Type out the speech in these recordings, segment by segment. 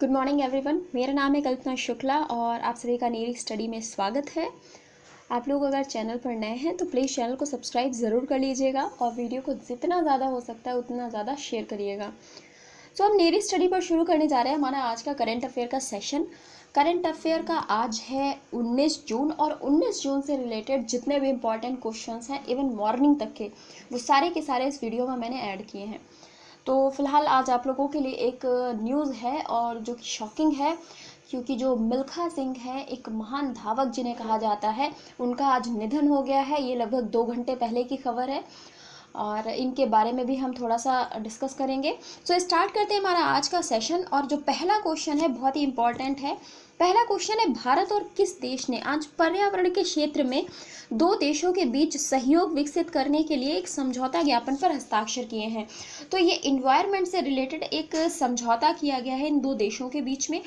Good morning everyone. मेरा नाम है कल्पना शुक्ला और आप सभी का नेरी स्टडी में स्वागत है। आप लोग अगर चैनल पर नए हैं तो प्लीज़ चैनल को सब्सक्राइब ज़रूर कर लीजिएगा और वीडियो को जितना ज़्यादा हो सकता है उतना ज़्यादा शेयर करिएगा। तो हम नेरी स्टडी पर शुरू करने जा रहे हैं हमारा आज का करंट अफेयर का सेशन। करंट अफेयर का आज है 19 जून और 19 जून से रिलेटेड जितने भी इम्पॉर्टेंट क्वेश्चंस हैं इवन मॉर्निंग तक के वो सारे के सारे इस वीडियो में मैंने ऐड किए हैं। तो फ़िलहाल आज आप लोगों के लिए एक न्यूज़ है और जो कि शॉकिंग है, क्योंकि जो मिल्खा सिंह है एक महान धावक जिन्हें कहा जाता है, उनका आज निधन हो गया है। ये लगभग 2 घंटे पहले की खबर है और इनके बारे में भी हम थोड़ा सा डिस्कस करेंगे। सो स्टार्ट करते हैं हमारा आज का सेशन। और जो पहला क्वेश्चन है बहुत ही इम्पॉर्टेंट है। पहला क्वेश्चन है, भारत और किस देश ने आज पर्यावरण के क्षेत्र में दो देशों के बीच सहयोग विकसित करने के लिए एक समझौता ज्ञापन पर हस्ताक्षर किए हैं। तो ये इन्वायरमेंट से रिलेटेड एक समझौता किया गया है इन दो देशों के बीच में।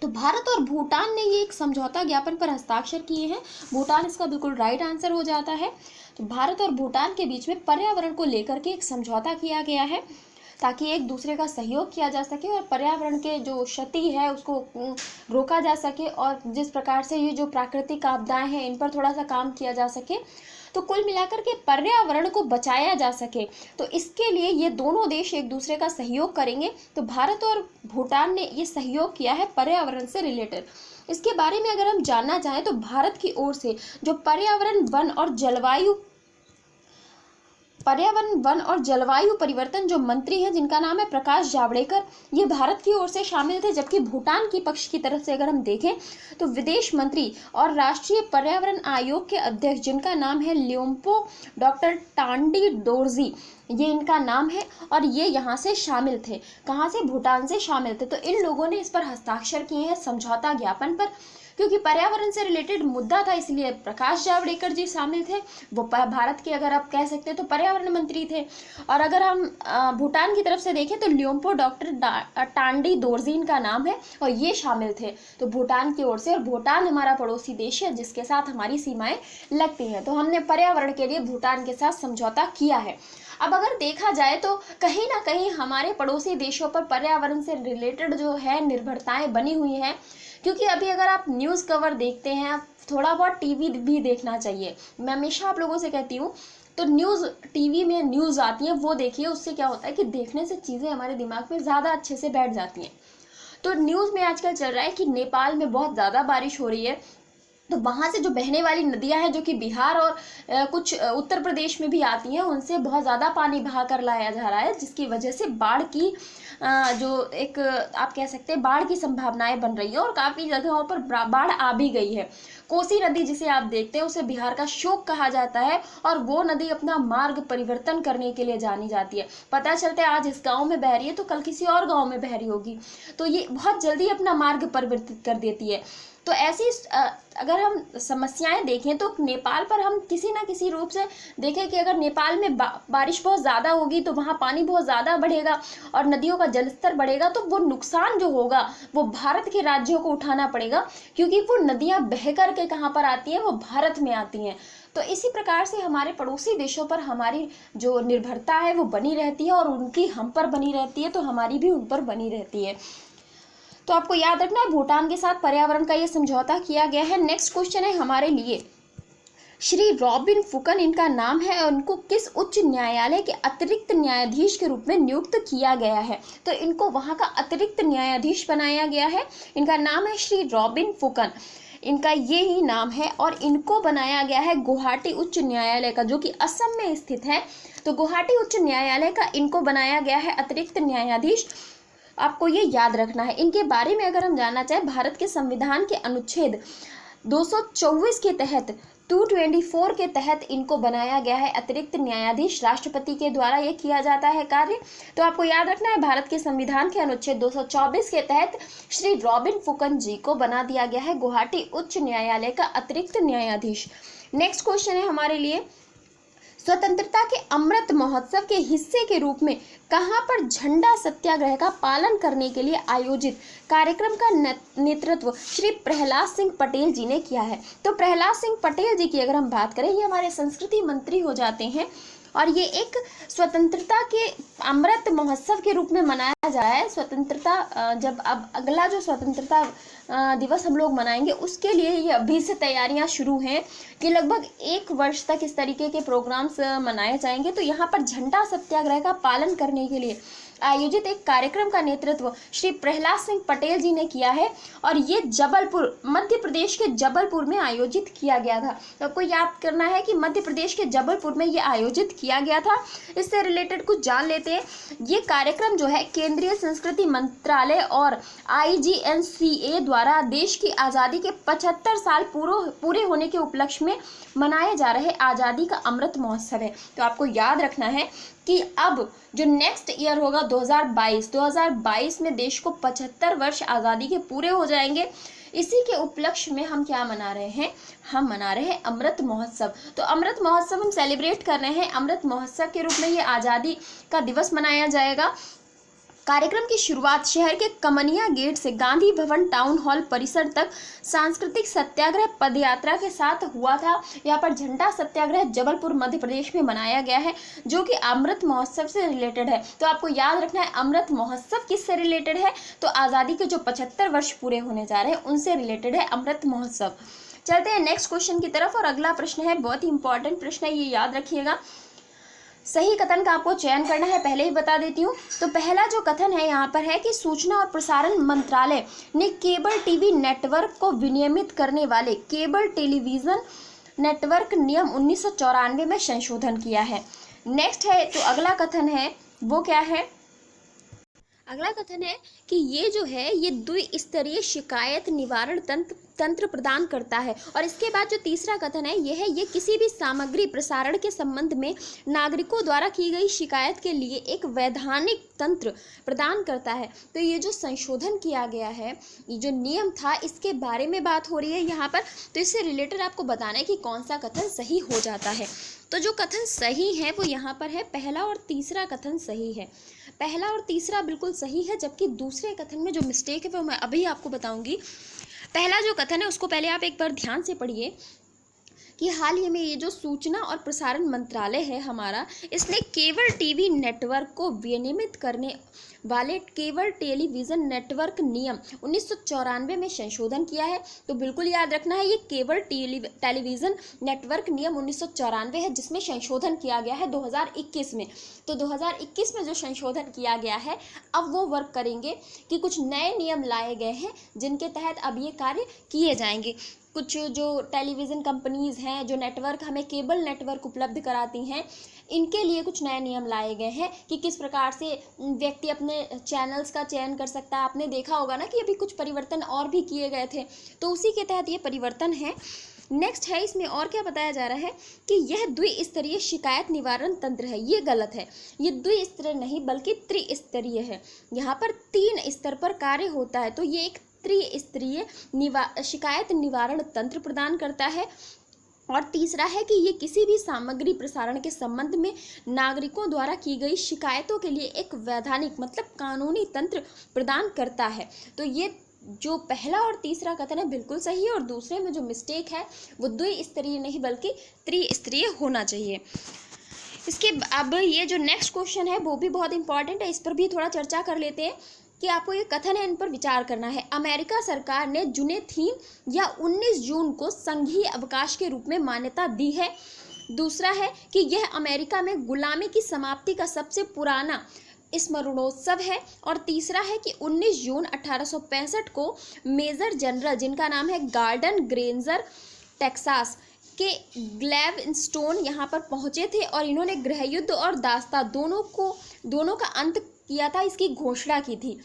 तो भारत और भूटान ने ये एक समझौता ज्ञापन पर हस्ताक्षर किए हैं। भूटान इसका बिल्कुल राइट आंसर हो जाता है। तो भारत और भूटान के बीच में पर्यावरण को लेकर के एक समझौता किया गया है ताकि एक दूसरे का सहयोग किया जा सके और पर्यावरण के जो क्षति है उसको रोका जा सके और जिस प्रकार से ये जो प्राकृतिक आपदाएं हैं इन पर थोड़ा सा काम किया जा सके, तो कुल मिलाकर के पर्यावरण को बचाया जा सके। तो इसके लिए ये दोनों देश एक दूसरे का सहयोग करेंगे। तो भारत और भूटान ने ये सहयोग किया है पर्यावरण से रिलेटेड। इसके बारे में अगर हम जानना चाहें तो भारत की ओर से जो पर्यावरण वन और जलवायु परिवर्तन जो मंत्री हैं जिनका नाम है प्रकाश जावड़ेकर, ये भारत की ओर से शामिल थे। जबकि भूटान की पक्ष की तरफ से अगर हम देखें तो विदेश मंत्री और राष्ट्रीय पर्यावरण आयोग के अध्यक्ष जिनका नाम है ल्योम्पो डॉक्टर टांडी दोरजी, ये इनका नाम है और ये यहाँ से शामिल थे। कहाँ से? भूटान से शामिल थे। तो इन लोगों ने इस पर हस्ताक्षर किए हैं समझौता ज्ञापन पर। क्योंकि पर्यावरण से रिलेटेड मुद्दा था इसलिए प्रकाश जावड़ेकर जी शामिल थे। वो भारत के अगर आप कह सकते हैं तो पर्यावरण मंत्री थे। और अगर हम भूटान की तरफ से देखें तो ल्योम्पो डॉक्टर टांडी दोरजीन का नाम है और ये शामिल थे। तो भूटान की ओर से, और भूटान हमारा पड़ोसी देश है जिसके साथ हमारी सीमाएं लगती हैं, तो हमने पर्यावरण के लिए भूटान के साथ समझौता किया है। अब अगर देखा जाए तो कहीं ना कहीं हमारे पड़ोसी देशों पर पर्यावरण से रिलेटेड जो है निर्भरताएं बनी हुई हैं। क्योंकि अभी अगर आप न्यूज़ कवर देखते हैं, थोड़ा बहुत टीवी भी देखना चाहिए। मैं हमेशा आप लोगों से कहती हूँ तो न्यूज़, टीवी में न्यूज़ आती है वो देखिए। उससे क्या होता है कि देखने से चीज़ें हमारे दिमाग में ज़्यादा अच्छे से बैठ जाती हैं। तो न्यूज़ में आजकल चल रहा है कि नेपाल में बहुत ज़्यादा बारिश हो रही है, तो वहाँ से जो बहने वाली नदियाँ हैं जो कि बिहार और कुछ उत्तर प्रदेश में भी आती हैं, उनसे बहुत ज़्यादा पानी बहा कर लाया जा रहा है, जिसकी वजह से बाढ़ की जो एक आप कह सकते हैं बाढ़ की संभावनाएं बन रही है और काफ़ी जगहों पर बाढ़ आ भी गई है। कोसी नदी जिसे आप देखते हैं उसे बिहार का शोक कहा जाता है और वो नदी अपना मार्ग परिवर्तन करने के लिए जानी जाती है। पता चलता है आज इस गांव में बह रही है तो कल किसी और गांव में बह रही होगी, तो ये बहुत जल्दी अपना मार्ग परिवर्तित कर देती है। तो ऐसी अगर हम समस्याएं देखें तो नेपाल पर हम किसी ना किसी रूप से देखें कि अगर नेपाल में बारिश बहुत ज़्यादा होगी तो वहाँ पानी बहुत ज़्यादा बढ़ेगा और नदियों का जलस्तर बढ़ेगा, तो वो नुकसान जो होगा वो भारत के राज्यों को उठाना पड़ेगा। क्योंकि वो नदियाँ बह कर के कहाँ पर आती हैं? वो भारत में आती हैं। तो इसी प्रकार से हमारे पड़ोसी देशों पर हमारी जो निर्भरता है वो बनी रहती है और उनकी हम पर बनी रहती है, तो हमारी भी उन पर बनी रहती है। तो आपको याद रखना है भूटान के साथ पर्यावरण का ये समझौता किया गया है। नेक्स्ट क्वेश्चन है हमारे लिए, श्री रॉबिन फुकन इनका नाम है और इनको किस उच्च न्यायालय के अतिरिक्त न्यायाधीश के रूप में नियुक्त किया गया है? तो इनको वहाँ का अतिरिक्त न्यायाधीश बनाया गया है। इनका नाम है श्री रॉबिन फुकन, इनका ये ही नाम है और इनको बनाया गया है गुवाहाटी उच्च न्यायालय का, जो कि असम में स्थित है। तो गुवाहाटी उच्च न्यायालय का इनको बनाया गया है अतिरिक्त न्यायाधीश। आपको ये याद रखना है। इनके बारे में अगर हम जानना चाहें, भारत के संविधान के अनुच्छेद 224 के तहत 224 के तहत इनको बनाया गया है अतिरिक्त न्यायाधीश। राष्ट्रपति के द्वारा ये किया जाता है कार्य। तो आपको याद रखना है भारत के संविधान के अनुच्छेद 224 के तहत श्री रॉबिन फुकन जी को बना दिया गया है गुवाहाटी उच्च न्यायालय का अतिरिक्त न्यायाधीश। नेक्स्ट क्वेश्चन है हमारे लिए, स्वतंत्रता के अमृत महोत्सव के हिस्से के रूप में कहां पर झंडा सत्याग्रह का पालन करने के लिए आयोजित कार्यक्रम का नेतृत्व श्री प्रहलाद सिंह पटेल जी ने किया है? तो प्रहलाद सिंह पटेल जी की अगर हम बात करें, ये हमारे संस्कृति मंत्री हो जाते हैं और ये एक स्वतंत्रता के अमृत महोत्सव के रूप में मनाया जा रहा है। स्वतंत्रता जब अब अगला जो स्वतंत्रता दिवस हम लोग मनाएंगे उसके लिए ये अभी से तैयारियां शुरू हैं कि लगभग 1 वर्ष तक इस तरीके के प्रोग्राम्स मनाए जाएंगे। तो यहाँ पर झंडा सत्याग्रह का पालन करने के लिए आयोजित एक कार्यक्रम का नेतृत्व श्री प्रहलाद सिंह पटेल जी ने किया है और ये जबलपुर, मध्य प्रदेश के जबलपुर में आयोजित किया गया था। तो आपको याद करना है कि मध्य प्रदेश के जबलपुर में ये आयोजित किया गया था। इससे रिलेटेड कुछ जान लेते हैं। ये कार्यक्रम जो है केंद्रीय संस्कृति मंत्रालय और IGNCA द्वारा देश की आज़ादी के 75 साल पूरे होने के उपलक्ष्य में मनाए जा रहे आज़ादी का अमृत महोत्सव है। तो आपको याद रखना है कि अब जो नेक्स्ट ईयर होगा 2022 में देश को 75 वर्ष आज़ादी के पूरे हो जाएंगे। इसी के उपलक्ष्य में हम क्या मना रहे हैं? हम मना रहे हैं अमृत महोत्सव। तो अमृत महोत्सव हम सेलिब्रेट कर रहे हैं। अमृत महोत्सव के रूप में ये आज़ादी का दिवस मनाया जाएगा। कार्यक्रम की शुरुआत शहर के कमनिया गेट से गांधी भवन टाउन हॉल परिसर तक सांस्कृतिक सत्याग्रह पदयात्रा के साथ हुआ था। यहाँ पर झंडा सत्याग्रह जबलपुर मध्य प्रदेश में मनाया गया है जो कि अमृत महोत्सव से रिलेटेड है। तो आपको याद रखना है अमृत महोत्सव किससे रिलेटेड है? तो आज़ादी के जो 75 वर्ष पूरे होने जा रहे हैं उनसे रिलेटेड है अमृत महोत्सव। चलते हैं नेक्स्ट क्वेश्चन की तरफ और अगला प्रश्न है, बहुत ही इंपॉर्टेंट प्रश्न है, ये याद रखिएगा। सही कथन का आपको चयन करना है, पहले ही बता देती हूँ। तो पहला जो कथन है यहाँ पर है कि सूचना और प्रसारण मंत्रालय ने केबल टीवी नेटवर्क को विनियमित करने वाले केबल टेलीविज़न नेटवर्क नियम 1994 में संशोधन किया है। नेक्स्ट है तो अगला कथन है वो क्या है? अगला कथन है कि ये जो है ये द्विस्तरीय शिकायत निवारण तंत्र प्रदान करता है। और इसके बाद जो तीसरा कथन है ये किसी भी सामग्री प्रसारण के संबंध में नागरिकों द्वारा की गई शिकायत के लिए एक वैधानिक तंत्र प्रदान करता है। तो ये जो संशोधन किया गया है, ये जो नियम था, इसके बारे में बात हो रही है यहाँ पर। तो इससे रिलेटेड आपको बताना है कि कौन सा कथन सही हो जाता है। तो जो कथन सही है वो यहाँ पर है पहला और तीसरा कथन सही है। पहला और तीसरा बिल्कुल सही है, जबकि दूसरे कथन में जो मिस्टेक है वो मैं अभी आपको बताऊंगी। पहला जो कथन है उसको पहले आप एक बार ध्यान से पढ़िए कि हाल ही में ये जो सूचना और प्रसारण मंत्रालय है हमारा, इसने केबल टीवी नेटवर्क को विनियमित करने वाले केबल टेलीविज़न नेटवर्क नियम 1994 में संशोधन किया है। तो बिल्कुल याद रखना है ये केबल टेलीविज़न नेटवर्क नियम 1994 है जिसमें संशोधन किया गया है 2021 में। तो 2021 में जो संशोधन किया गया है अब वो वर्क करेंगे कि कुछ नए नियम लाए गए हैं जिनके तहत अब ये कार्य किए जाएंगे। कुछ जो टेलीविज़न कंपनीज़ हैं, जो नेटवर्क हमें केबल नेटवर्क उपलब्ध कराती हैं, इनके लिए कुछ नए नियम लाए गए हैं कि किस प्रकार से व्यक्ति अपने चैनल्स का चयन कर सकता है। आपने देखा होगा ना कि अभी कुछ परिवर्तन और भी किए गए थे, तो उसी के तहत ये परिवर्तन है। नेक्स्ट है, इसमें और क्या बताया जा रहा है कि यह द्विस्तरीय शिकायत निवारण तंत्र है। ये गलत है, ये द्विस्तरीय नहीं बल्कि त्रिस्तरीय है। यहाँ पर 3 स्तर पर कार्य होता है। तो ये एक त्रिस्तरीय शिकायत निवारण तंत्र प्रदान करता है। और तीसरा है कि ये किसी भी सामग्री प्रसारण के संबंध में नागरिकों द्वारा की गई शिकायतों के लिए एक वैधानिक मतलब कानूनी तंत्र प्रदान करता है। तो ये जो पहला और तीसरा कथन है बिल्कुल सही है और दूसरे में जो मिस्टेक है वो द्विस्तरीय नहीं बल्कि त्रिस्तरीय होना चाहिए। इसके अब ये जो नेक्स्ट क्वेश्चन है वो भी बहुत इंपॉर्टेंट है, इस पर भी थोड़ा चर्चा कर लेते हैं कि आपको ये कथन है इन पर विचार करना है। अमेरिका सरकार ने जुनेथीन या 19 जून को संघीय अवकाश के रूप में मान्यता दी है। दूसरा है कि यह अमेरिका में गुलामी की समाप्ति का सबसे पुराना स्मरणोत्सव है। और तीसरा है कि 19 जून 1865 को मेजर जनरल, जिनका नाम है गार्डन ग्रेंजर, टेक्सास के ग्लेवस्टोन यहाँ पर पहुँचे थे और इन्होंने गृहयुद्ध और दास्ता दोनों का अंत किया था, इसकी घोषणा की थी।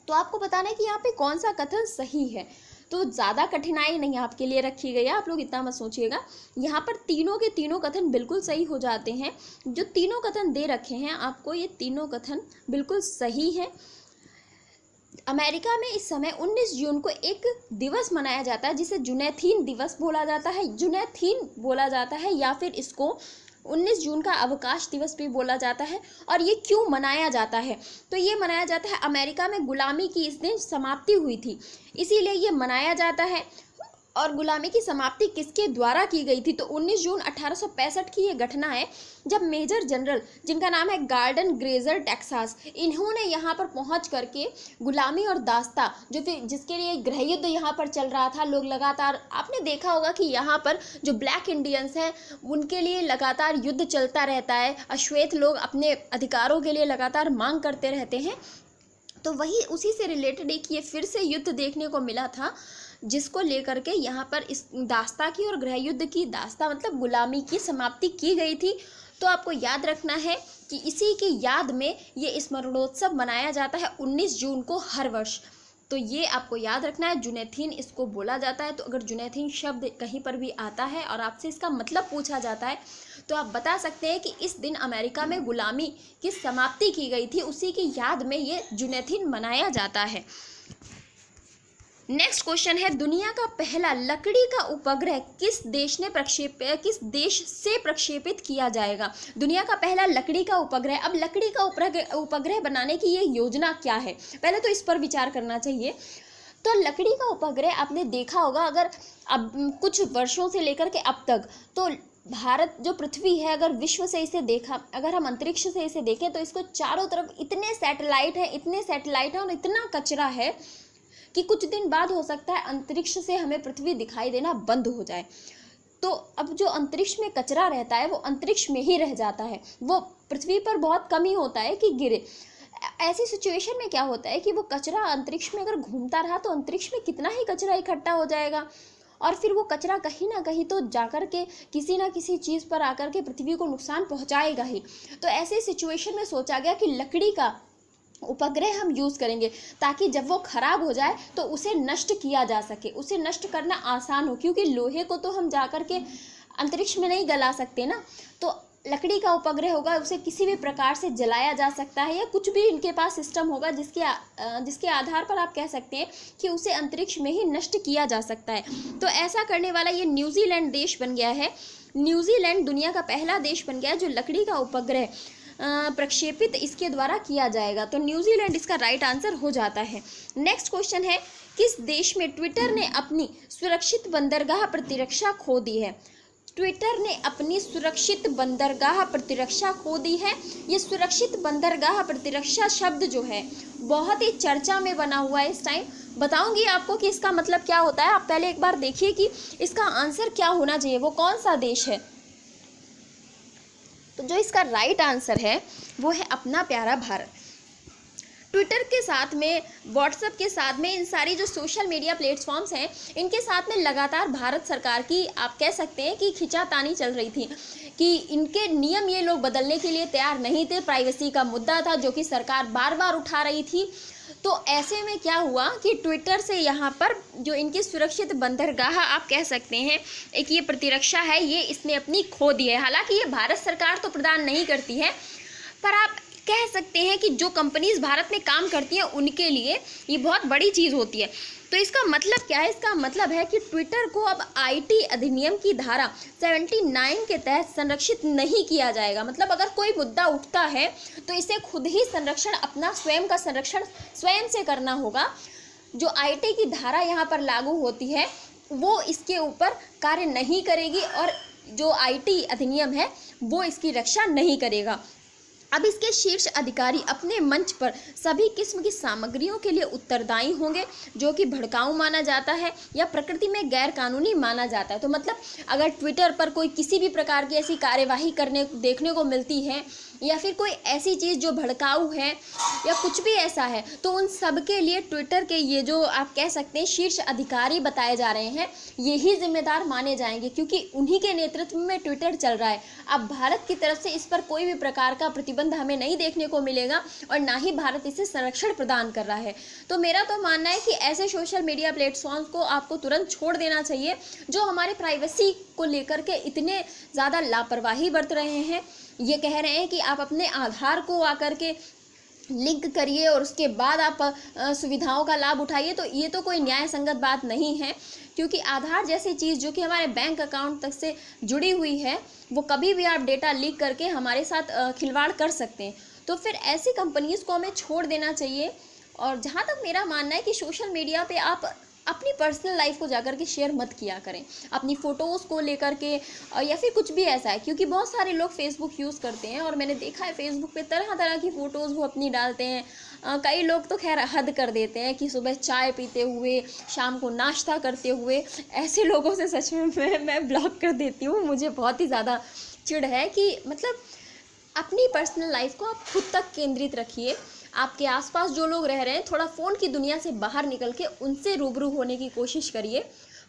तो आपको बताना है कि यहाँ पे कौन सा कथन सही है। तो ज़्यादा कठिनाई नहीं आपके लिए रखी गई है, आप लोग इतना मत सोचिएगा। यहाँ पर तीनों के तीनों कथन बिल्कुल सही हो जाते हैं। जो तीनों कथन दे रखे हैं आपको, ये तीनों कथन बिल्कुल सही है। अमेरिका में इस समय 19 जून को एक दिवस मनाया जाता है जिसे जुनेथीन दिवस बोला जाता है, जुनेथीन बोला जाता है, या फिर इसको 19 जून का अवकाश दिवस भी बोला जाता है। और ये क्यों मनाया जाता है? तो ये मनाया जाता है अमेरिका में गुलामी की इस दिन समाप्ति हुई थी, इसीलिए ये मनाया जाता है। और गुलामी की समाप्ति किसके द्वारा की गई थी? तो 19 जून 1865 की ये घटना है, जब मेजर जनरल, जिनका नाम है गार्डन ग्रेजर टेक्सास, इन्होंने यहाँ पर पहुँच करके गुलामी और दास्ता, जो फिर जिसके लिए गृह युद्ध यहाँ पर चल रहा था, लोग लगातार, आपने देखा होगा कि यहाँ पर जो ब्लैक इंडियंस हैं उनके लिए लगातार युद्ध चलता रहता है, अश्वेत लोग अपने अधिकारों के लिए लगातार मांग करते रहते हैं। तो वही उसी से रिलेटेड एक ये फिर से युद्ध देखने को मिला था, जिसको लेकर के यहाँ पर इस दास्ता की और गृह युद्ध की, दास्ता मतलब गुलामी की समाप्ति की गई थी। तो आपको याद रखना है कि इसी की याद में ये स्मरणोत्सव मनाया जाता है 19 जून को हर वर्ष। तो ये आपको याद रखना है, जुनैथीन इसको बोला जाता है। तो अगर जुनैथीन शब्द कहीं पर भी आता है और आपसे इसका मतलब पूछा जाता है, तो आप बता सकते हैं कि इस दिन अमेरिका में गुलामी की समाप्ति की गई थी, उसी की याद में ये जुनैथीन मनाया जाता है। नेक्स्ट क्वेश्चन है, दुनिया का पहला लकड़ी का उपग्रह किस देश से प्रक्षेपित किया जाएगा? दुनिया का पहला लकड़ी का उपग्रह। अब लकड़ी का उपग्रह बनाने की ये योजना क्या है, पहले तो इस पर विचार करना चाहिए। तो लकड़ी का उपग्रह आपने देखा होगा, अगर अब कुछ वर्षों से लेकर के अब तक, तो भारत जो पृथ्वी है, अगर विश्व से इसे देखा, अगर हम अंतरिक्ष से इसे देखें, तो इसको चारों तरफ इतने सैटेलाइट हैं और इतना कचरा है कि कुछ दिन बाद हो सकता है अंतरिक्ष से हमें पृथ्वी दिखाई देना बंद हो जाए। तो अब जो अंतरिक्ष में कचरा रहता है वो अंतरिक्ष में ही रह जाता है, वो पृथ्वी पर बहुत कम ही होता है कि गिरे। ऐसी सिचुएशन में क्या होता है कि वो कचरा अंतरिक्ष में अगर घूमता रहा तो अंतरिक्ष में कितना ही कचरा इकट्ठा हो जाएगा, और फिर वो कचरा कहीं ना कहीं तो जाकर के किसी ना किसी चीज़ पर आकर के पृथ्वी को नुकसान पहुंचाएगा ही। तो ऐसे सिचुएशन में सोचा गया कि लकड़ी का उपग्रह हम यूज़ करेंगे, ताकि जब वो ख़राब हो जाए तो उसे नष्ट किया जा सके, उसे नष्ट करना आसान हो, क्योंकि लोहे को तो हम जाकर के अंतरिक्ष में नहीं गला सकते ना। तो लकड़ी का उपग्रह होगा, उसे किसी भी प्रकार से जलाया जा सकता है, या कुछ भी इनके पास सिस्टम होगा जिसके आधार पर आप कह सकते हैं कि उसे अंतरिक्ष में ही नष्ट किया जा सकता है। तो ऐसा करने वाला ये न्यूजीलैंड देश बन गया है। न्यूजीलैंड दुनिया का पहला देश बन गया है जो लकड़ी का उपग्रह प्रक्षेपित इसके द्वारा किया जाएगा। तो न्यूजीलैंड इसका राइट आंसर हो जाता है। नेक्स्ट क्वेश्चन है, किस देश में ट्विटर ने अपनी सुरक्षित बंदरगाह प्रतिरक्षा खो दी है? ट्विटर ने अपनी सुरक्षित बंदरगाह प्रतिरक्षा खो दी है। ये सुरक्षित बंदरगाह प्रतिरक्षा शब्द जो है बहुत ही चर्चा में बना हुआ है इस टाइम। बताऊंगी आपको कि इसका मतलब क्या होता है। आप पहले एक बार देखिए कि इसका आंसर क्या होना चाहिए, वो कौन सा देश है। तो जो इसका राइट आंसर है वो है अपना प्यारा भारत। ट्विटर के साथ में, व्हाट्सएप के साथ में, इन सारी जो सोशल मीडिया प्लेटफॉर्म्स हैं, इनके साथ में लगातार भारत सरकार की आप कह सकते हैं कि खींचातानी चल रही थी कि इनके नियम ये लोग बदलने के लिए तैयार नहीं थे। प्राइवेसी का मुद्दा था जो कि सरकार बार बार उठा रही थी। तो ऐसे में क्या हुआ कि ट्विटर से यहाँ पर जो इनकी सुरक्षित बंदरगाह आप कह सकते हैं, एक ये प्रतिरक्षा है, ये इसने अपनी खो दी है। हालांकि ये भारत सरकार तो प्रदान नहीं करती है, पर आप कह सकते हैं कि जो कंपनीज भारत में काम करती हैं उनके लिए ये बहुत बड़ी चीज़ होती है। तो इसका मतलब क्या है? इसका मतलब है कि ट्विटर को अब आईटी अधिनियम की धारा 79 के तहत संरक्षित नहीं किया जाएगा। मतलब अगर कोई मुद्दा उठता है तो इसे खुद ही संरक्षण, अपना स्वयं का संरक्षण स्वयं से करना होगा। जो आईटी की धारा यहाँ पर लागू होती है वो इसके ऊपर कार्य नहीं करेगी, और जो आईटी अधिनियम है वो इसकी रक्षा नहीं करेगा। अब इसके शीर्ष अधिकारी अपने मंच पर सभी किस्म की सामग्रियों के लिए उत्तरदायी होंगे जो कि भड़काऊ माना जाता है या प्रकृति में गैर कानूनी माना जाता है। तो मतलब अगर ट्विटर पर कोई किसी भी प्रकार की ऐसी कार्यवाही देखने को मिलती है, या फिर कोई ऐसी चीज़ जो भड़काऊ है या कुछ भी ऐसा है, तो उन सब के लिए ट्विटर के ये जो आप कह सकते हैं शीर्ष अधिकारी बताए जा रहे हैं, यही जिम्मेदार माने जाएंगे, क्योंकि उन्हीं के नेतृत्व में ट्विटर चल रहा है। अब भारत की तरफ से इस पर कोई भी प्रकार का प्रतिबंध हमें नहीं देखने को मिलेगा, और ना ही भारत इसे संरक्षण प्रदान कर रहा है। तो मेरा तो मानना है कि ऐसे सोशल मीडिया प्लेटफॉर्म्स को आपको तुरंत छोड़ देना चाहिए जो हमारे प्राइवेसी को लेकर के इतने ज़्यादा लापरवाही बरत रहे हैं। ये कह रहे हैं कि आप अपने आधार को आकर के लिंक करिए और उसके बाद आप सुविधाओं का लाभ उठाइए, तो ये तो कोई न्याय संगत बात नहीं है, क्योंकि आधार जैसी चीज़ जो कि हमारे बैंक अकाउंट तक से जुड़ी हुई है, वो कभी भी आप डेटा लीक करके हमारे साथ खिलवाड़ कर सकते हैं। तो फिर ऐसी कंपनीज़ को हमें छोड़ देना चाहिए। और जहाँ तक मेरा मानना है कि सोशल मीडिया पे आप अपनी पर्सनल लाइफ को जाकर के शेयर मत किया करें, अपनी फ़ोटोज़ को लेकर के या फिर कुछ भी ऐसा है, क्योंकि बहुत सारे लोग फेसबुक यूज़ करते हैं और मैंने देखा है फेसबुक पे तरह तरह की फ़ोटोज़ वो अपनी डालते हैं। कई लोग तो खैर हद कर देते हैं कि सुबह चाय पीते हुए, शाम को नाश्ता करते हुए, ऐसे लोगों से सच में मैं ब्लॉक कर देती हूँ। मुझे बहुत ही ज़्यादा चिढ़ है कि मतलब अपनी पर्सनल लाइफ को आप खुद तक केंद्रित रखिए। आपके आसपास जो लोग रह रहे हैं, थोड़ा फ़ोन की दुनिया से बाहर निकल के उनसे रूबरू होने की कोशिश करिए।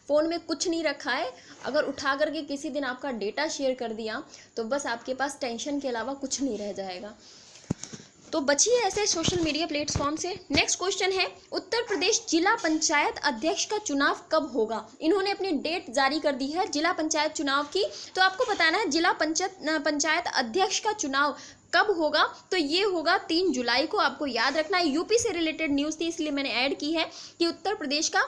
फ़ोन में कुछ नहीं रखा है, अगर उठा करके किसी दिन आपका डेटा शेयर कर दिया तो बस आपके पास टेंशन के अलावा कुछ नहीं रह जाएगा। तो बचिए ऐसे सोशल मीडिया प्लेटफॉर्म से। नेक्स्ट क्वेश्चन है, उत्तर प्रदेश जिला पंचायत अध्यक्ष का चुनाव कब होगा? इन्होंने अपनी डेट जारी कर दी है जिला पंचायत चुनाव की। तो आपको बताना है जिला पंचायत अध्यक्ष का चुनाव कब होगा। तो ये होगा 3 जुलाई को। आपको याद रखना है, यूपी से रिलेटेड न्यूज़ थी इसलिए मैंने ऐड की है कि उत्तर प्रदेश का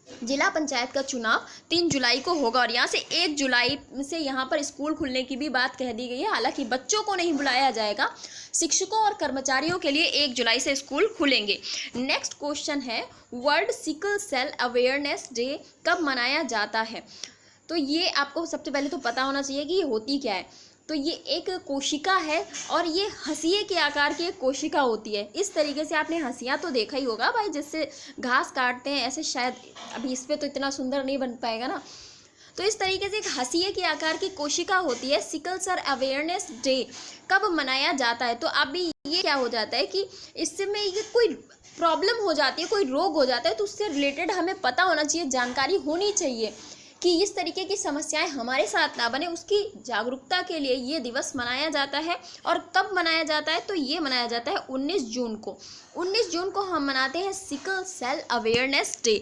जिला पंचायत का चुनाव 3 जुलाई को होगा। और यहाँ से 1 जुलाई से यहाँ पर स्कूल खुलने की भी बात कह दी गई है। हालांकि बच्चों को नहीं बुलाया जाएगा, शिक्षकों और कर्मचारियों के लिए 1 जुलाई से स्कूल खुलेंगे। नेक्स्ट क्वेश्चन है, world sickle cell awareness day कब मनाया जाता है? तो ये आपको सबसे पहले तो पता होना चाहिए कि ये होती क्या है। तो ये एक कोशिका है और ये हंसिए के आकार की एक कोशिका होती है। इस तरीके से आपने हंसिया तो देखा ही होगा भाई, जिससे घास काटते हैं ऐसे, शायद अभी इस पे तो इतना सुंदर नहीं बन पाएगा ना। तो इस तरीके से एक हंसिए के आकार की कोशिका होती है। सिकल सेल अवेयरनेस डे कब मनाया जाता है? तो अभी ये क्या हो जाता है कि इसमें ये कोई प्रॉब्लम हो जाती है, कोई रोग हो जाता है, तो उससे रिलेटेड हमें पता होना चाहिए, जानकारी होनी चाहिए कि इस तरीके की समस्याएं हमारे साथ ना बने। उसकी जागरूकता के लिए ये दिवस मनाया जाता है। और कब मनाया जाता है? तो ये मनाया जाता है 19 जून को। 19 जून को हम मनाते हैं sickle cell awareness day.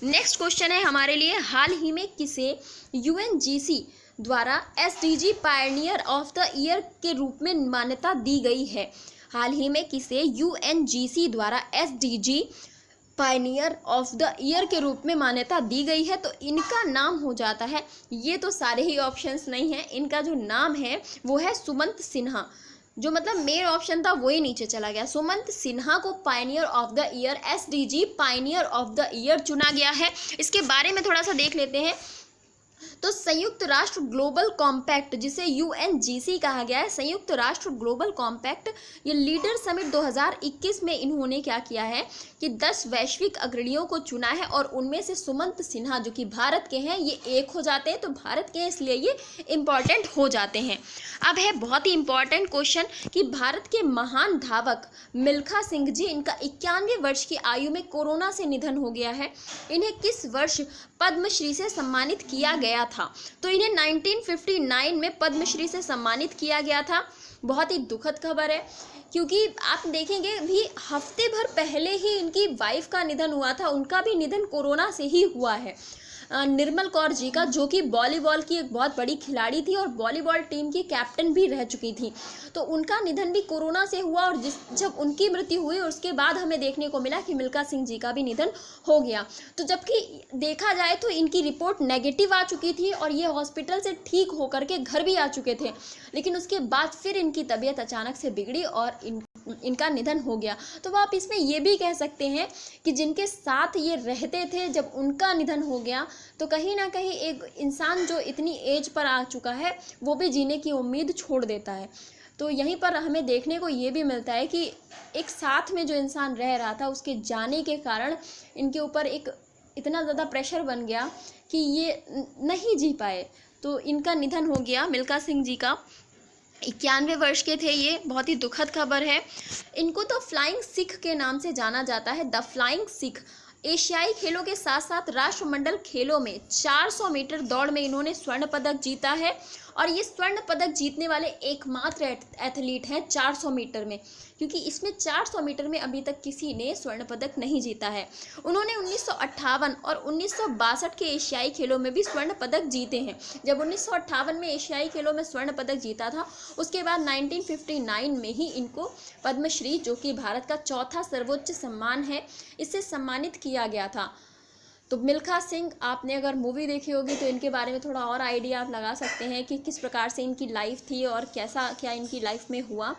Next question है हमारे लिए, हाल ही में किसे UNGC द्वारा SDG Pioneer of the year के रूप में मान्यता दी गई है? हाल ही में किसे UNGC द्वारा SDG Pioneer of the year के रूप में मान्यता दी गई है? तो इनका नाम हो जाता है, ये तो सारे ही ऑप्शंस नहीं हैं, इनका जो नाम है वो है सुमंत सिन्हा। जो मतलब मेन ऑप्शन था वही नीचे चला गया। सुमंत सिन्हा को Pioneer of the year, SDG Pioneer of the year चुना गया है। इसके बारे में थोड़ा सा देख लेते हैं। तो संयुक्त राष्ट्र ग्लोबल कॉम्पैक्ट, जिसे UNGC कहा गया है, संयुक्त राष्ट्र ग्लोबल कॉम्पैक्ट, ये लीडर समिट 2021 में इन्होंने क्या किया है कि 10 वैश्विक अग्रणियों को चुना है और उनमें से सुमंत सिन्हा जो कि भारत के हैं, ये एक हो जाते हैं। तो भारत के हैं इसलिए ये इम्पॉर्टेंट हो जाते हैं। अब है बहुत ही इम्पॉर्टेंट क्वेश्चन कि भारत के महान धावक मिल्खा सिंह जी, इनका 91 वर्ष की आयु में कोरोना से निधन हो गया है। इन्हें किस वर्ष पद्मश्री से सम्मानित किया गया था? तो इन्हें 1959 में पद्मश्री से सम्मानित किया गया था। बहुत ही दुखद खबर है, क्योंकि आप देखेंगे भी हफ्ते भर पहले ही इनकी वाइफ का निधन हुआ था। उनका भी निधन कोरोना से ही हुआ है, निर्मल कौर जी का, जो कि वॉलीबॉल की एक बहुत बड़ी खिलाड़ी थी और वॉलीबॉल टीम की कैप्टन भी रह चुकी थी। तो उनका निधन भी कोरोना से हुआ और जब उनकी मृत्यु हुई उसके बाद हमें देखने को मिला कि मिल्खा सिंह जी का भी निधन हो गया। तो जबकि देखा जाए तो इनकी रिपोर्ट नेगेटिव आ चुकी थी और ये हॉस्पिटल से ठीक होकर के घर भी आ चुके थे, लेकिन उसके बाद फिर इनकी तबीयत अचानक से बिगड़ी और इनका निधन हो गया। तो आप इसमें ये भी कह सकते हैं कि जिनके साथ ये रहते थे जब उनका निधन हो गया, तो कहीं ना कहीं एक इंसान जो इतनी एज पर आ चुका है वो भी जीने की उम्मीद छोड़ देता है। तो यहीं पर हमें देखने को ये भी मिलता है कि एक साथ में जो इंसान रह रहा था उसके जाने के कारण इनके ऊपर एक इतना ज़्यादा प्रेशर बन गया कि ये नहीं जी पाए। तो इनका निधन हो गया मिल्खा सिंह जी का। 91 वर्ष के थे ये, बहुत ही दुखद खबर है। इनको तो फ्लाइंग सिख के नाम से जाना जाता है, द फ्लाइंग सिख। एशियाई खेलों के साथ साथ राष्ट्रमंडल खेलों में 400 मीटर दौड़ में इन्होंने स्वर्ण पदक जीता है और ये स्वर्ण पदक जीतने वाले एकमात्र एथलीट हैं 400 मीटर में, क्योंकि इसमें 400 मीटर में अभी तक किसी ने स्वर्ण पदक नहीं जीता है। उन्होंने 1958 और 1962 के एशियाई खेलों में भी स्वर्ण पदक जीते हैं। जब 1958 में एशियाई खेलों में स्वर्ण पदक जीता था, उसके बाद 1959 में ही इनको पद्मश्री, जो कि भारत का चौथा सर्वोच्च सम्मान है, इससे सम्मानित किया गया था। तो मिल्खा सिंह, आपने अगर मूवी देखी होगी तो इनके बारे में थोड़ा और आइडिया आप लगा सकते हैं कि किस प्रकार से इनकी लाइफ थी और कैसा क्या इनकी लाइफ में हुआ।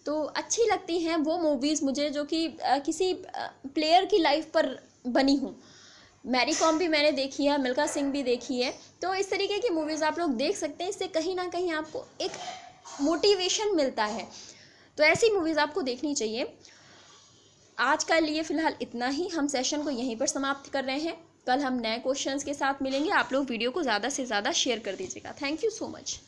तो अच्छी लगती हैं वो मूवीज़ मुझे जो कि किसी प्लेयर की लाइफ पर बनी हूँ। मैरी कॉम भी मैंने देखी है, मिल्खा सिंह भी देखी है। तो इस तरीके की मूवीज़ आप लोग देख सकते हैं, इससे कहीं ना कहीं आपको एक मोटिवेशन मिलता है। तो ऐसी मूवीज़ आपको देखनी चाहिए। आज का लिए फ़िलहाल इतना ही, हम सेशन को यहीं पर समाप्त कर रहे हैं। कल हम नए क्वेश्चंस के साथ मिलेंगे। आप लोग वीडियो को ज़्यादा से ज़्यादा शेयर कर दीजिएगा। Thank you so much.